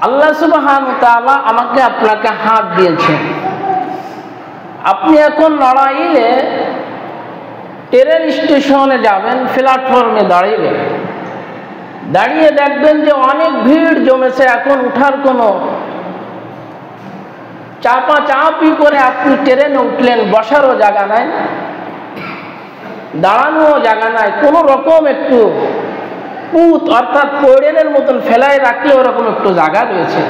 আল্লাহ সুবহানাহু ওয়া তাআলা আমাকে আপনাকে হাত দিয়েছেন। আপনি এখন লড়াইলে ট্রেন স্টেশনে যাবেন, প্ল্যাটফর্মে দাঁড়াবেন, দাঁড়িয়ে দেখবেন যে অনেক ভিড় জমেছে। এখন উঠার কোনো চাপাচাপি করে আপনি ট্রেনে উঠলেন, বসারও জায়গা নাই, দাঁড়ানোও জায়গা নাই, কোনো রকম একটু পুত অর্থাৎ পড়েনের মতন ফেলায় রাখলে ওরকম একটু জায়গা রয়েছে।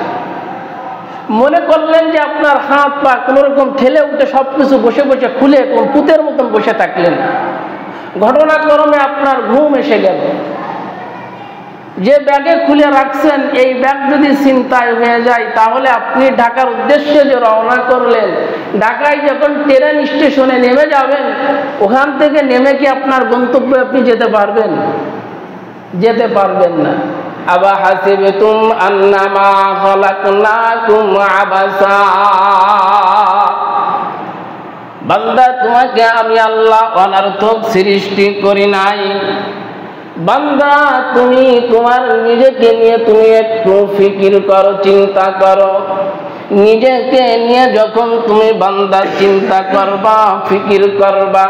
মনে করলেন যে আপনার হাত পা কোনো রকম ঠেলে উঠে সবকিছু বসে বসে খুলে কোন পুতের মতন বসে থাকলেন। ঘটনাক্রমে আপনার ঘুম এসে গেল। যে ব্যাগে খুলে রাখছেন এই ব্যাগ যদি ছিনতাই হয়ে যায় তাহলে আপনি ঢাকার উদ্দেশ্যে যে রওনা করলেন, ঢাকায় যখন ট্রেন স্টেশনে নেমে যাবেন, ওখান থেকে নেমে কি আপনার গন্তব্যে আপনি যেতে পারবেন? যেতে পারবেন না। আবা হাসিবতুম আন্নামা খালাকনাকুম আবাসা, বান্দা তোমাকে আমি আল্লাহ অনর্থক সৃষ্টি করি নাই। বান্দা তুমি তোমার নিজেকে নিয়ে তুমি একটু ফিকির করো, চিন্তা করো। নিজেকে নিয়ে যখন তুমি বান্দা চিন্তা করবা, ফিকির করবা,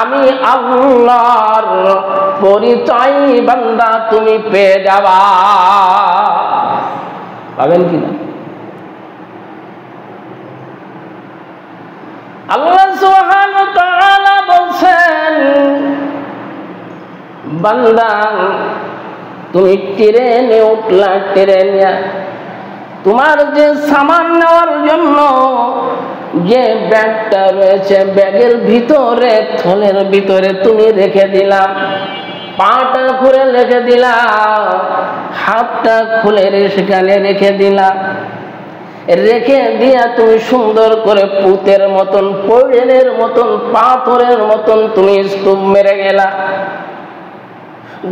আমি আল্লাহর পরিচয় বান্দা তুমি পেয়ে যাবা। পাবেন কিনা? আল্লাহ সুবহানাহু ওয়া তাআলা বলছেন, বান্দা তুমি ট্রেনে উঠলা, ট্রেনে তোমার যে সামান নেওয়ার জন্য যে ব্যাগটা রয়েছে, ব্যাগের ভিতরে থলের ভিতরে তুমি রেখে দিলাম, পাটা খুলে রেখে দিলাম, হাতটা খুলে সেখানে রেখে দিলাম। রেখে দিয়া তুমি সুন্দর করে পুতের মতন, পড়েনের মতন, পাথরের মতন তুমি স্তূপ মেরে গেলা।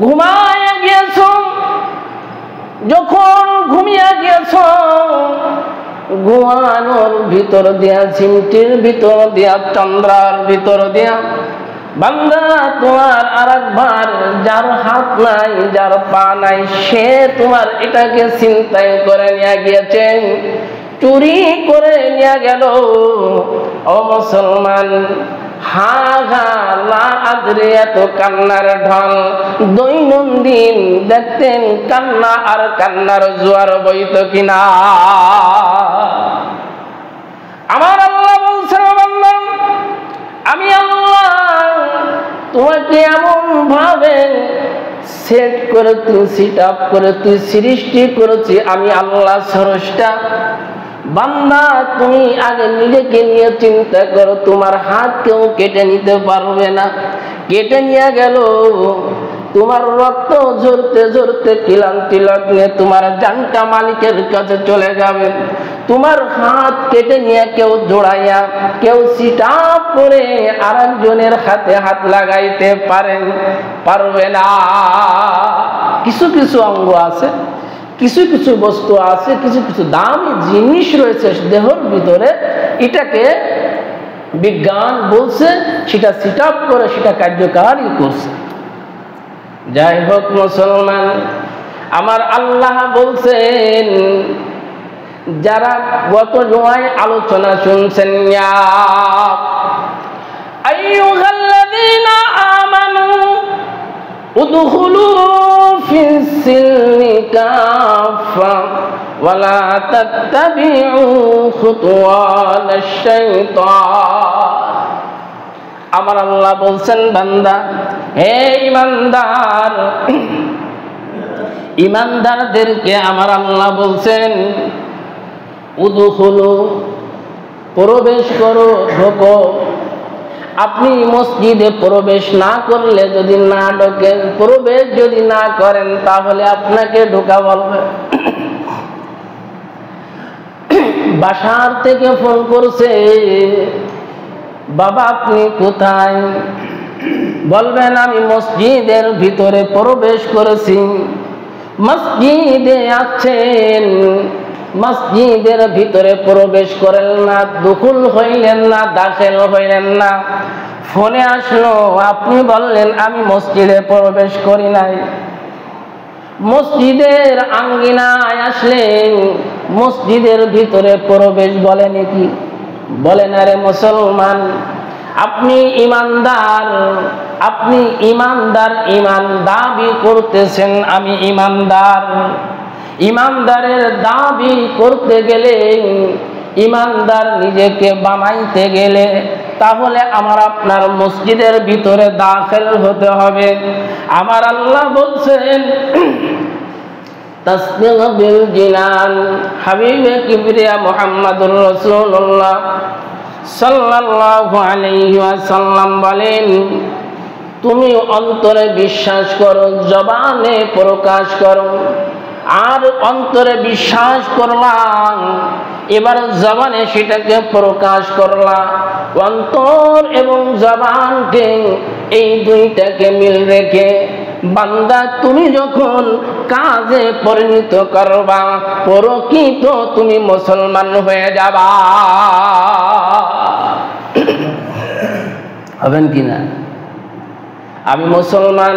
ঘুমায় গিয়েছ, যখন ঘুমিয়ে গিয়েছ, ঘুমানোর ভিতর দিয়া, চিমটির ভিতর দিয়া, চন্দ্রার ভিতর দিয়া বান্দা তোমার আরেকবার যার হাত নাই, যার পা নাই, সে তোমার এটাকে ছিনতাই করে নিয়ে গিয়েছে, চুরি করে নিয়ে গেল। ও মুসলমান, হা হা লা আদরি এত কান্নার ঢল দৈনন্দিন দেখতেন কান্না আর কান্নার জোয়ার বইত কিনা? আমার আল্লাহ বলছেন, বান্দা আমি আল্লাহ তোমাকে এমন ভাবে সেট করে তুই, সিট আপ করে তুই সৃষ্টি করেছি, আমি আল্লাহ স্রষ্টা। বান্দা তুমি আগে নিজেকে নিয়ে চিন্তা করো, তোমার হাত কেউ কেটে নিতে পারবে না। কেটে নিয়ে গেল, তোমার রক্ত ঝরতে ঝরতে ক্লান্তি লাগলে তোমার জানটা মালিকের কাছে চলে যাবে। তোমার হাত কেটে নিয়ে কেউ জোড়াইয়া, কেউ সিটাপ করে আরেকজনের হাতে হাত লাগাইতে পারবে না। কিছু কিছু অঙ্গ আছে, কিছু কিছু বস্তু আছে, কিছু কিছু দামি জিনিস রয়েছে দেহের ভিতরে, এটাকে বিজ্ঞান বলছে সেটা সিট আপ করে সেটা কার্যকারী করছে। যাই হোক মুসলমান, আমার আল্লাহ বলছেন, যারা গত জুমায় আলোচনা শুনছেন, আইয়ুহাল্লাযীনা আমানু উদখুলু ফিস সিলমি কাফা ওয়ালা তাত্তাবিউ খুতুওয়াতাশ শাইতান। আমার আল্লাহ বলছেন, বান্দা হে ঈমানদার, ঈমানদারদেরকে আমার আল্লাহ বলছেন, উদখুলু প্রবেশ করো, ঢোকো। আপনি মসজিদে প্রবেশ না করলে, যদি না ঢোকেন, প্রবেশ যদি না করেন, তাহলে আপনাকে ঢোকা বলবে। বাসার থেকে ফোন করছে, বাবা আপনি কোথায়? বলবেন আমি মসজিদের ভিতরে প্রবেশ করেছি। মসজিদে আছেন, মসজিদের ভিতরে প্রবেশ করেন না, দুখুল হইলেন না, দাখিল হইলেন না। ফোনে আসলো, আপনি বললেন আমি মসজিদে প্রবেশ করি নাই। মসজিদের আঙ্গিনায় আসলেন, মসজিদের ভিতরে প্রবেশ বলে নাকি? বলে না রে মুসলমান, আপনি ইমানদার, আপনি ইমানদার, ইমান দাবি করতেছেন আমি ইমানদার। ইমানদারের দাবি করতে গেলে, ইমানদার নিজেকে বানাইতে গেলে তাহলে আমার আপনার মসজিদের ভিতরে দাখিল হতে হবে। আমার আল্লাহ বলছেন তাসবিগ বিল জিনান, হাবিবে কিবরিয়া মুহাম্মাদুর রাসূলুল্লাহ সাল্লাল্লাহু আলাইহি ওয়াসাল্লাম বলেন, তুমি অন্তরে বিশ্বাস করো, জবানে প্রকাশ করো। আর অন্তরে বিশ্বাস করলাম, এবার জবানে সেটাকে প্রকাশ করলাম। অন্তর এবং জবানকে, এই দুইটাকে মিল রেখে বান্দা তুমি যখন কাজে পরিণত করবা, প্রকৃত তুমি মুসলমান হয়ে যাবা। হবেন কিনা? আমি মুসলমান,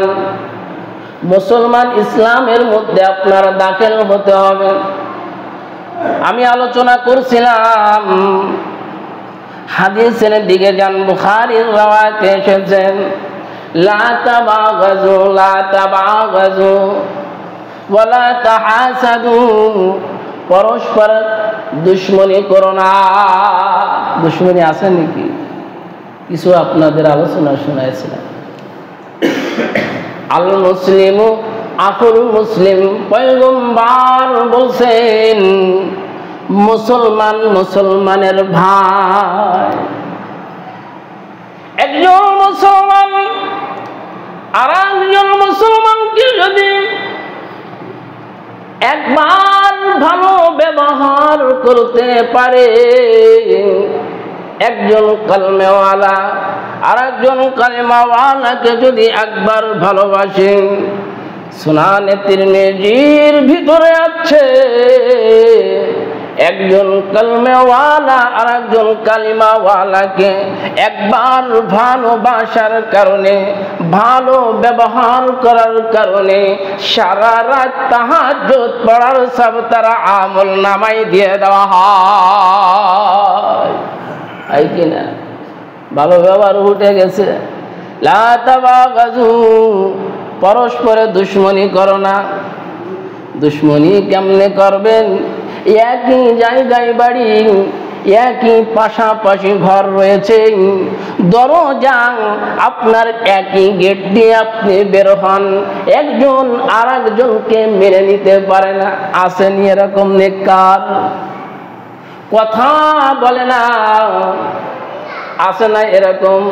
মুসলমান ইসলামের মধ্যে আপনার দাখিল হতে হবে। আমি আলোচনা করছিলাম হাদিসের দিকে যান, বুখারীর রাওয়ায়াতে এসেছেন লা তাবাগাজু লা তাবাগাজু ওয়ালা তাহাসাদু, পরস্পর দুশমনি করো না। দুশমনি আছে নাকি? কিছু আপনাদের আলোচনা শোনাইছিলাম। আল মুসলিমু আখুল মুসলিম, পয়গম্বর বলছেন মুসলমান মুসলমানের ভাই। একজন মুসলমান আর একজন মুসলমানকে যদি একবার ভালো ব্যবহার করতে পারে, একজন কালমেওয়ালা আর একজন কালিমাওয়ালাকে যদি একবার ভালোবাসেন, সুনানে তিরমিজির ভিতরে আছে একজন কালমেওয়ালা আর একজন কালিমাওয়ালাকে একবার ভালোবাসার কারণে, ভালো ব্যবহার করার কারণে সারা রাত তাহাজ্জুদ পড়ার সব তারা আমল নামাই দিয়ে দেওয়া হয়। এই কিনা? ভালো ব্যবহার উঠে গেছে। লা তাবাগাজু, পরস্পরে দুশমনি করো না। দুশমনি কেমনে করবেন? একই জায়গায় বাড়ি, একই পাশাপাশি ঘর রয়েছে, দরজা আপনার একই গেট দিয়ে আপনি বের হন, একজন আর একজনকে মেনে নিতে পারে না। আসেনি এরকম নেককার? কথা বলে না, আসে না এরকম?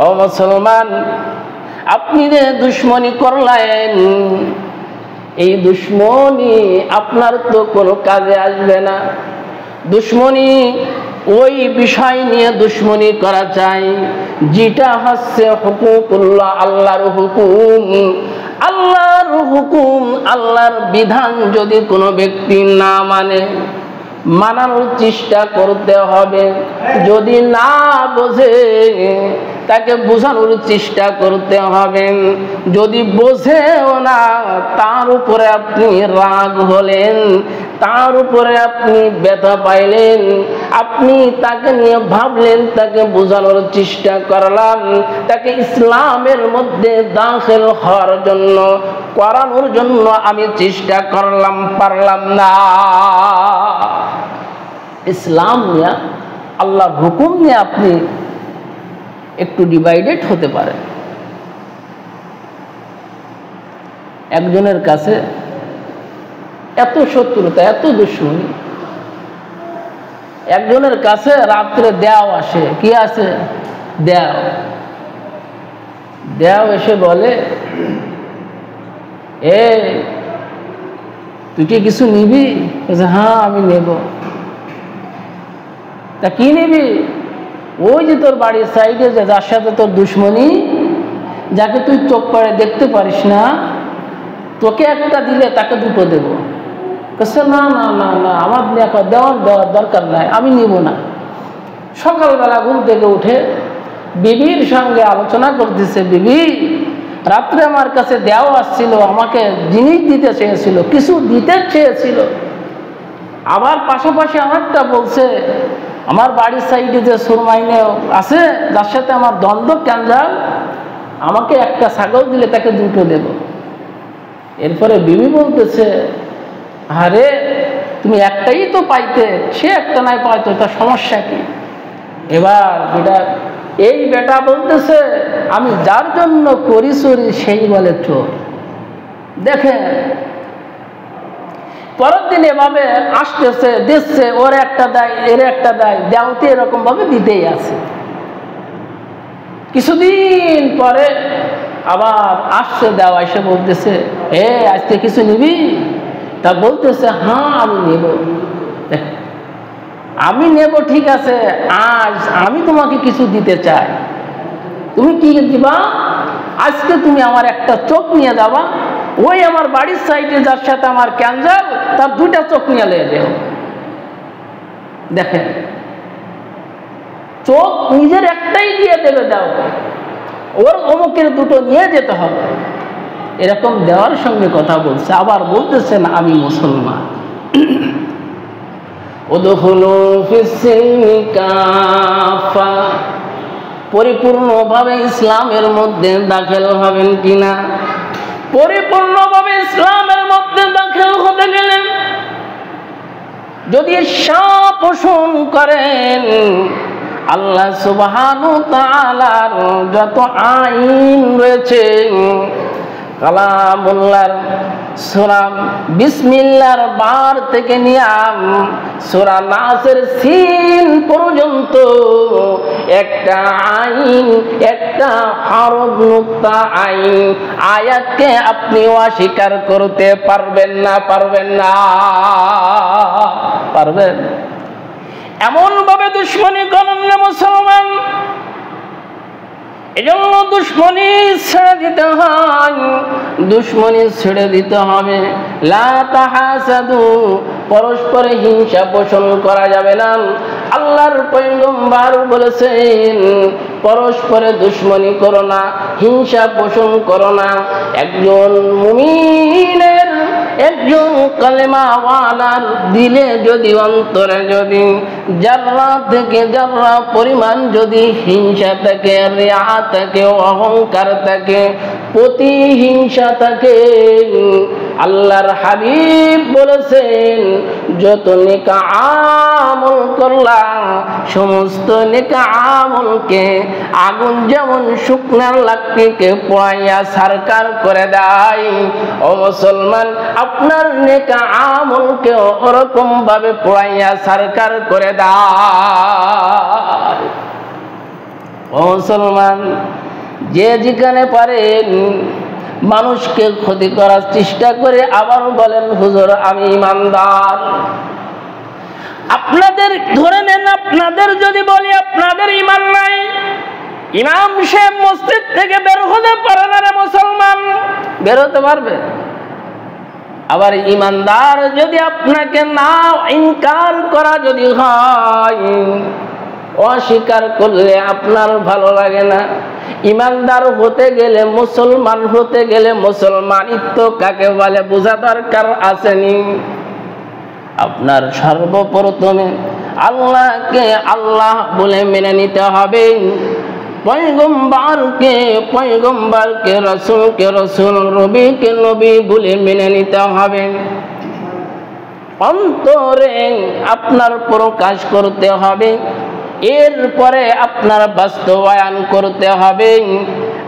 ও মুসলমান, আপনি যে দুশমনি করলেন, এই দুশমনি আপনার তো কোনো কাজে আসবে না। দুশমনি ওই বিষয় নিয়ে দুশমনি করা চাই যেটা হচ্ছে হুকুকুল্লাহ, আল্লাহর হুকুম। আল্লাহর হুকুম, আল্লাহর বিধান যদি কোনো ব্যক্তি না মানে, মানানোর চেষ্টা করতে হবে। যদি না বোঝে তাকে বোঝানোর চেষ্টা করতে হবে। যদি বোঝেও না, তার উপরে আপনি রাগ হলেন, তার উপরে আপনি ব্যথা পাইলেন, আপনি তাকে নিয়ে ভাবলেন, তাকে বোঝানোর চেষ্টা করলাম, তাকে ইসলামের মধ্যে দাখিল হওয়ার জন্য, করানোর জন্য আমি চেষ্টা করলাম, পারলাম না। ইসলাম নিয়ে, আল্লাহর হুকুম নিয়ে আপনি একটু ডিভাইডেড হতে পারেন। একজনের কাছে এত শত্রুতা, এত দুশমনি, একজনের কাছে রাত্রে দেও আসে। কি আছে? দেও। দেও এসে বলে, এ তুই কি কিছু নিবি? হ্যাঁ আমি নেব। তা কি নিবি? ওই যে তোর বাড়ির সাইডে যে যার সাথে তোর দুশমনি, যাকে তুই চোখ পড়ে দেখতে পারিস না, তোকে একটা দিলে তাকে দুটো দেব। না না না না, আমার দেওয়ার দরকার নাই, আমি নিব না। সকালবেলা ঘুম থেকে উঠে বিবির সঙ্গে আলোচনা করতেছে, বিবি রাত্রে আমার কাছে দেওয়া আসছিল, আমাকে জিনিস দিতে চেয়েছিল, কিছু দিতে চেয়েছিল। আবার পাশাপাশি আরেকটা বলছে, আমার বাড়ির সাইডে যে সুরমাইনে আছে, যার সাথে আমার দ্বন্দ্ব ক্যাঞ্জাল, আমাকে একটা ছাগল দিলে তাকে দুটো দেব। এরপরে বিবি বলতেছে, আরে তুমি একটাই তো পাইতে, সে একটা নাই পাইতো, তার সমস্যা কি? এবার এই বেটা বলতেছে, আমি যার জন্য করি চুরি সেই বলে চোর। দেখেন, পরের দিন এভাবে আসতেছে, দিচ্ছে, ওর একটা দেয়, এর একটা দেয়, দেওতে এরকম ভাবে দিতেই আছে। কিছুদিন পরে আবার আসছে দেওয়া, এসে বলতেছে, আজকে কিছু নিবি? তা বলতেছে, হ্যাঁ আমি নেব। আমি নেব, ঠিক আছে, আজ আমি তোমাকে কিছু দিতে চাই। তুমি কি দিবা? আজকে তুমি আমার একটা চোখ নিয়ে যাবা, ওই আমার বাড়ির সাইডে যার সাথে আমার ক্যাঞ্জাল, তার দুইটা চোখ নিয়ে লেগে দেও। দেখেন, চোখ নিজের একটাই দিয়ে দেবে, দাও, ওর অমুকের দুটো নিয়ে যেতে হবে। এরকম দেওয়ার সঙ্গে কথা বলছে। আবার বলতেছেন, আমি মুসলমান। পরিপূর্ণভাবে ইসলামের মধ্যে দাখিল হবেন কিনা? পরিপূর্ণভাবে ইসলামের মধ্যে দাখিল হতে গেলেন যদি ইচ্ছা পোষণ করেন, আল্লাহ সুবহানাহু ওয়া তাআলার যত আইন রয়েছে, কালামুল্লাহর সূরা বিসমিল্লাহর বার থেকে নিয়ে সূরা নাসের সিন পর্যন্ত একটা আইন, একটা হরফ নুক্তা আইন, আয়াতকে আপনি অস্বীকার করতে পারবেন না? পারবেন না? পারবেন? এমন ভাবে দুশ্মনী করেন না মুসলমান। এজন্য দুশ্মনী ছেড়ে দিতে হয়, দুশ্মনী ছেড়ে দিতে হবে। লা তাহাসাদু, পরস্পরে হিংসা পোষণ করা যাবে না। আল্লাহর পয়গম্বর বলেছেন, পরস্পরে দুশ্মনী করো না, হিংসা পোষণ করো না। একজন মুমিনের, একজন কালেমাওয়ালার দিলে যদি, অন্তরে যদি জাররা থেকে জাররা পরিমাণ যদি হিংসা থাকে, রিয়া থাকে, অহংকার থাকে, প্রতিহিংসা থাকে, আল্লাহর হাবিব বলেছেন, যত নেক আমল করলাম, সমস্ত নেক আমলকে আগুন যেমন শুকনার লাকড়িকে পোড়াইয়া ছারখার করে দেয়, ও মুসলমান, আপনার নেক আমলকে ওরকম ভাবে পোড়াইয়া ছারখার করে দেয়। ও মুসলমান, যে যেখানে পারেন মানুষকে ক্ষতি করার চেষ্টা করে আবার বলেন, হুজুর আমি ইমানদার। আপনাদের ধরে নেন, আপনাদের যদি বলি আপনাদের ঈমান নাই, ইমাম সাহেব মসজিদ থেকে বের হতে পারে না রে মুসলমান, বের হতে পারবে? আবার ইমানদার যদি আপনাকে না ইনকার করা যদি হয়, অস্বীকার করলে আপনার ভালো লাগে না। ইমানদার হতে গেলে, মুসলমান হতে গেলে, মুসলমানিত্ব কাকে বলে বোঝা দরকার আসেনি? আপনার সর্বপ্রথমে আল্লাহকে আল্লাহ বলে মেনে নিতে হবে, পয়গম্বরকে পয়গম্বরকে, রাসূলকে রাসূল, নবীকে নবী বলে মেনে নিতে হবে। অন্তরে আপনার প্রকাশ করতে হবে, এরপরে আপনার বাস্তবায়ন করতে হবে।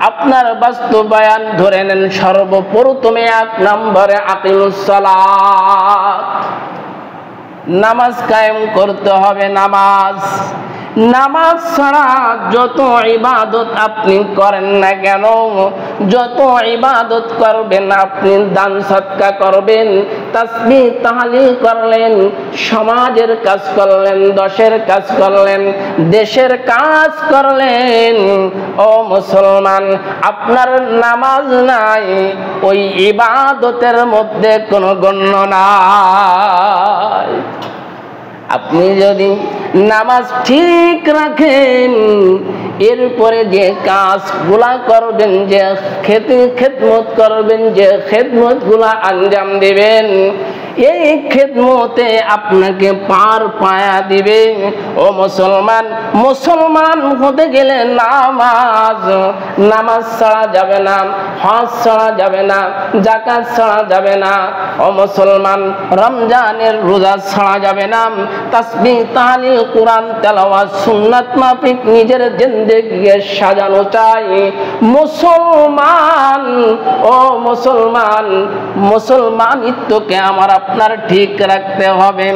আপনার বাস্তবায়ন ধরে নেন, সর্বপ্রথমে 1 নম্বরে আকিমুস সালাত, নামাজ কায়েম করতে হবে। নামাজ ছাড়া যত ইবাদত আপনি করেন না কেন, যত ইবাদত করবেন, আপনি দান সদকা করবেন, তাসবিহ তাহলিল করলেন, সমাজের কাজ করলেন, দশের কাজ করলেন, দেশের কাজ করলেন, ও মুসলমান, আপনার নামাজ নাই, ওই ইবাদতের মধ্যে কোনো গণ্য নাই। আপনি যদি নামাজ ঠিক রাখেন, এরপরে যে কাজগুলা করবেন, যে খেদমত করবেন, যে খেদমতগুলা আঞ্জাম দিবেন, এই খেদমতে আপনাকে পার পায়া দিবে। ও মুসলমান, মুসলমান হতে গেলে নামাজ ছাড়া যাবে না, হজ ছাড়া যাবে না, যাকাত ছাড়া যাবে না। ও মুসলমান, রমজানের রোজা ছাড়া যাবে না। তাসবিহ, তাহলিল, কোরআন তেলাওয়াত, সুন্নাত মাফিক নিজের জিন্দেগিকে সাজানো চাই। মুসলমান, ও মুসলমান, মুসলমানিত্বকে আমার আপনার ঠিক রাখতে হবে।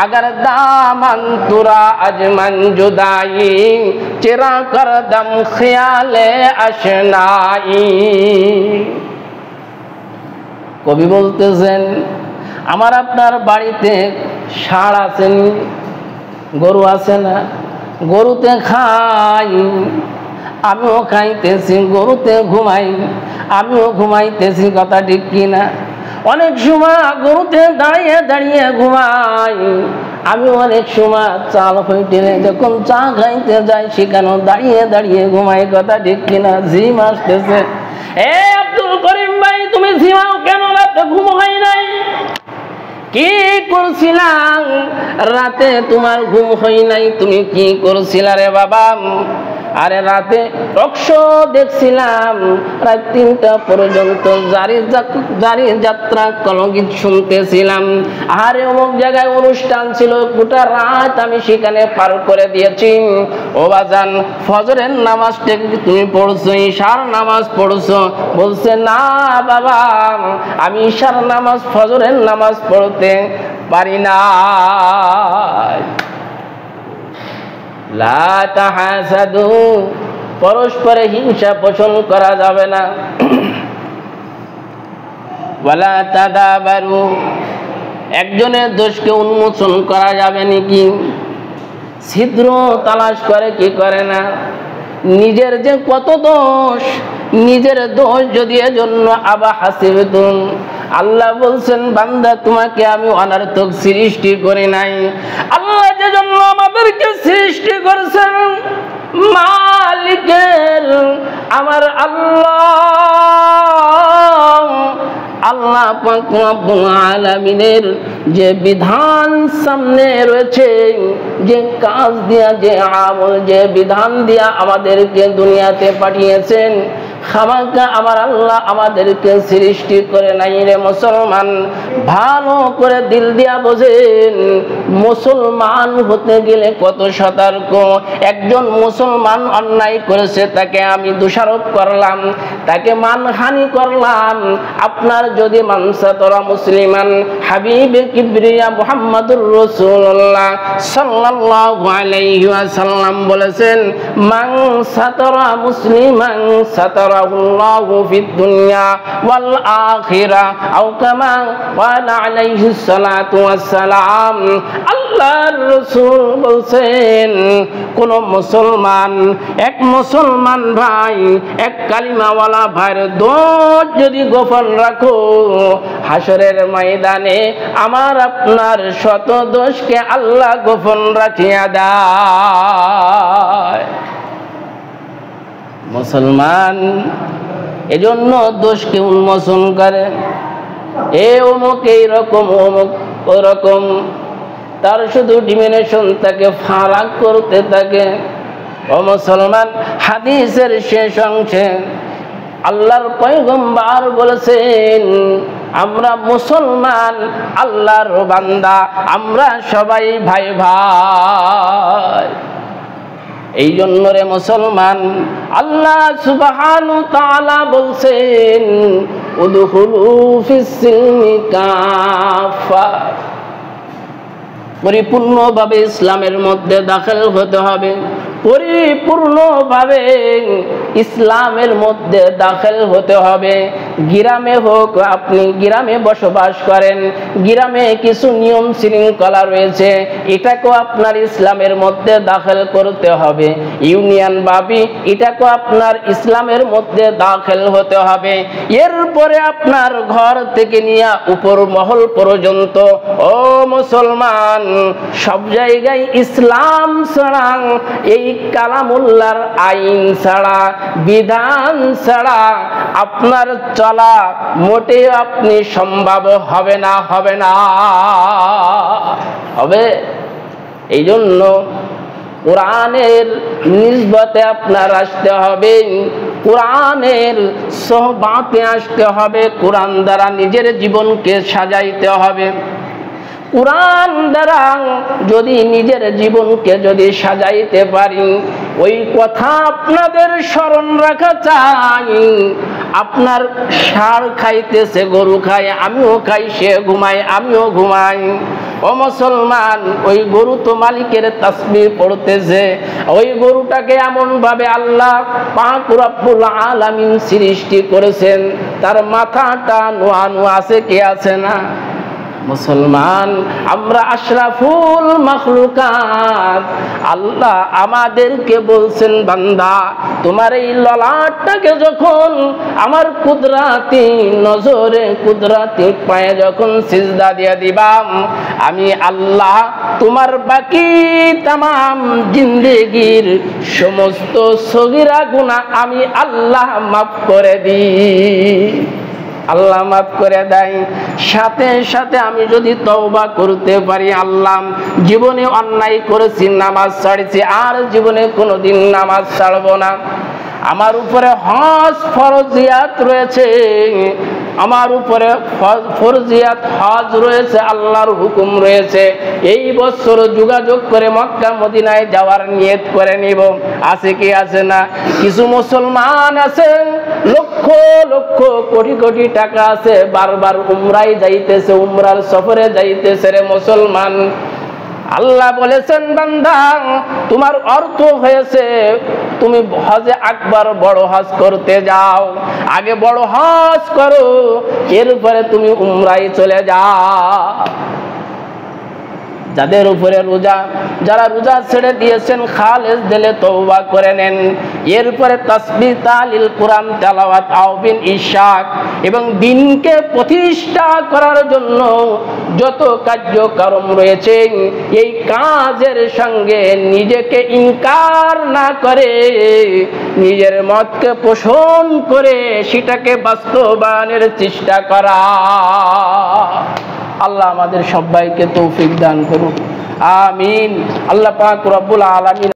আগার দামান তুরা আজমান জুদাই, চেরা কর দম খেয়ালে আশনাই। কবি বলতেছেন, আমার আপনার বাড়িতে ষাঁড় আছেন, গরু আছে না? গরুতে খাই, আমিও খাইতেছি, গরুতে ঘুমাই, আমিও ঘুমাইতেছি, কথা ঠিক কিনা? অনেক সময় গরুতে দাঁড়িয়ে দাঁড়িয়ে ঘুমাই, আমি অনেক সময় চাল হইতে যখন চা খাইতে যাই সেখানেও দাঁড়িয়ে দাঁড়িয়ে ঘুমাই, কথা ঠিক কিনা? জিম আসতেছে। এ আব্দুল করিম ভাই, তুমি জিমাও কেন? রাতে ঘুম হয় নাই? কি করছিলাম রাতে? তোমার ঘুম হয় নাই, তুমি কি করছিলা রে বাবা? আরে রাতে টকশো দেখছিলাম, রাত 3টা পর্যন্ত জারি যাত্রা কলগীত শুনতেছিলাম। আরে অমুক জায়গায় অনুষ্ঠান ছিল, গোটা রাত আমি সেখানে পার করে দিয়েছি। ও বাজান, ফজরের নামাজটা তুমি পড়ছো, ঈশার নামাজ পড়ছো? বলছে না বাবা, আমি ঈশার নামাজ, ফজরের নামাজ পড়তে পারি না। লা তাহাসাদু, পরস্পরে হিংসা পোষণ করা যাবে না। ওয়ালা তাদাবারু, একজনের দোষকে উন্মোচন করা যাবে নাকি? ছিদ্র তালাশ করে কি করে না? নিজের যে কত দোষ, নিজের দোষ যদি এজন্য আবা হাসিবতুম, আল্লাহ বলছেন বান্দা তোমাকে আমি অনার্থক সৃষ্টি করি নাই। আল্লাহ যে জন্য আমাদেরকে সৃষ্টি করেছেন, মালিকের আমার আল্লাহ পাক রব্বুল আলামিনের যে বিধান সামনে রয়েছে, যে কাজ দিয়া, যে আমল, যে বিধান দিয়া আমাদেরকে দুনিয়াতে পাঠিয়েছেন, খামাকা আমার আল্লাহ আমাদেরকে সৃষ্টি করে নাই রে মুসলমান। ভালো করে দিল দিয়া বোঝেন, মুসলমান হতে গেলে কত সতর্ক। একজন মুসলমান অন্যায় করেছে, তাকে আমি দোষারোপ করলাম, তাকে মানহানি করলাম। আপনার যদি মান সাতারা মুসলিমান, হাবিবে কিবরিয়া মুহাম্মাদুর রাসূলুল্লাহ সাল্লাল্লাহু আলাইহি ওয়াসাল্লাম বলেছেন, মান সাতারা মুসলিমান সাতারাহুল্লাহু ফিদ দুনিয়া ওয়াল আখিরাহ, আও কামা ক্বালা আলাইহিস সালাতু ওয়াস সালাম। আল্লাহর রাসূল বলেন, কোন মুসলমান, এক মুসলমান ভাই, এক কালিমাওয়ালা ভাইয়ের দোষ যদি গোপন রাখো, হাসরের ময়দানে আমার আপনার শত দোষকে আল্লাহ গোপন রাখিয়া দেয়। মুসলমান এজন্য দোষকে উন্মোচন করে, এ অমুক এইরকম, অমুক ওরকম, তার শুধু ডিমিনেশন তাকে ফারাক করতে থাকে। ও মুসলমান, হাদিসের শেষ অংশে আল্লাহর পয়গম্বর বলেছেন, আমরা মুসলমান, আল্লাহর বান্দা, আমরা সবাই ভাই ভাই। এই জন্য রে মুসলমান, আল্লাহ সুবহানাহু ওয়া তাআলা বলছেন, উদখুলু ফিস সিলমি কাফা, পরিপূর্ণভাবে ইসলামের মধ্যে দাখিল হতে হবে, পরিপূর্ণভাবে ইসলামের মধ্যে দাখিল হতে হবে। গ্রামে হোক, আপনি গ্রামে বসবাস করেন, গ্রামে কিছু নিয়ম শৃঙ্খলা রয়েছে, এটাকেও আপনার ইসলামের মধ্যে দাখিল করতে হবে। ইউনিয়ন ভাবি, এটাকেও আপনার ইসলামের মধ্যে দাখিল হতে হবে। এরপরে আপনার ঘর থেকে নিয়ে উপর মহল পর্যন্ত, ও মুসলমান, সব জায়গায় ইসলাম ছাড়া, এই কালামুল্লাহর আইন ছাড়া, বিধান ছাড়া আপনার চলা মোটেও আপনি সম্ভব হবে না, হবে না, হবে। এই জন্য কোরআনের নিসবতে আপনার আসতে হবে, কোরআনের সোহবাতে আসতে হবে, কোরআন দ্বারা নিজের জীবনকে সাজাইতে হবে। কোরআন দ্বারা যদি নিজের জীবনকে যদি সাজাইতে পারি, ওই কথা আপনাদের স্মরণ রাখা চাই। আপনার ষাঁড় খাইতেছে, গরু খায়, আমিও খাই, সে ঘুমায়, আমিও ঘুমাই। ও মুসলমান, ওই গরু তো মালিকের তাসবিহ পড়তেছে, ওই গরুটাকে এমন ভাবে আল্লাহ পাক রব্বুল আলামিন সৃষ্টি করেছেন, তার মাথাটা নোয়া নোয়া আছে, কে আছে না? মুসলমান, আমরা আশরাফুল মাখলুকাত। আল্লাহ আমাদেরকে বলছেন, বান্দা, তোমার এই ললাটটাকে যখন আমার কুদরাতি নজরে, কুদরাতি পায়ে যখন সিজদা দিয়ে দিবাম, আমি আল্লাহ তোমার বাকি তামাম জিন্দেগির সমস্ত সগীরা গুনাহ আমি আল্লাহ মাফ করে দিই। আল্লাহ মাফ করে দেয়। সাথে সাথে আমি যদি তওবা করতে পারি, আল্লাহ জীবনে অন্যায় করেছি, নামাজ ছাড়ছি, আর জীবনে কোনোদিন নামাজ ছাড়বো না। আমার উপরে হজ ফরজিয়াত রয়েছে, আমার উপরে ফরজিয়াত হজ রয়েছে, আল্লাহর হুকুম রয়েছে। এই বছর যোগাযোগ করে মক্কা মদিনায় যাওয়ার নিয়ত করে নিব। আছে কি আছে না? কিছু মুসলমান আছে, লক্ষ লক্ষ কোটি কোটি টাকা আছে, বারবার উমরায় যাইতেছে, উমরার সফরে যাইতেছে। রে মুসলমান, আল্লাহ বলেছেন, বান্দা, তোমার অর্থ হয়েছে, তুমি হজে আকবার বড় হজ করতে যাও, আগে বড় হজ করো, এরপরে তুমি উমরায় চলে যাও। যাদের উপরে রোজা, যারা রোজা ছেড়ে দিয়েছেন, খালেস দিলে তওবা করে নেন। এরপরে তাসবিহ, তাহলিল, কোরআন তেলাওয়াত, আওবিন, ইশাক এবং দিনকে প্রতিষ্ঠা করার জন্য যত কার্যক্রম রয়েছে, এই কাজের সঙ্গে নিজেকে ইনকার না করে, নিজের মতকে পোষণ করে সেটাকে বাস্তবায়নের চেষ্টা করা। আল্লাহ আমাদের সবাইকে তৌফিক দান করুন, আমিন। আল্লাহ পাক রব্বুল আলামিন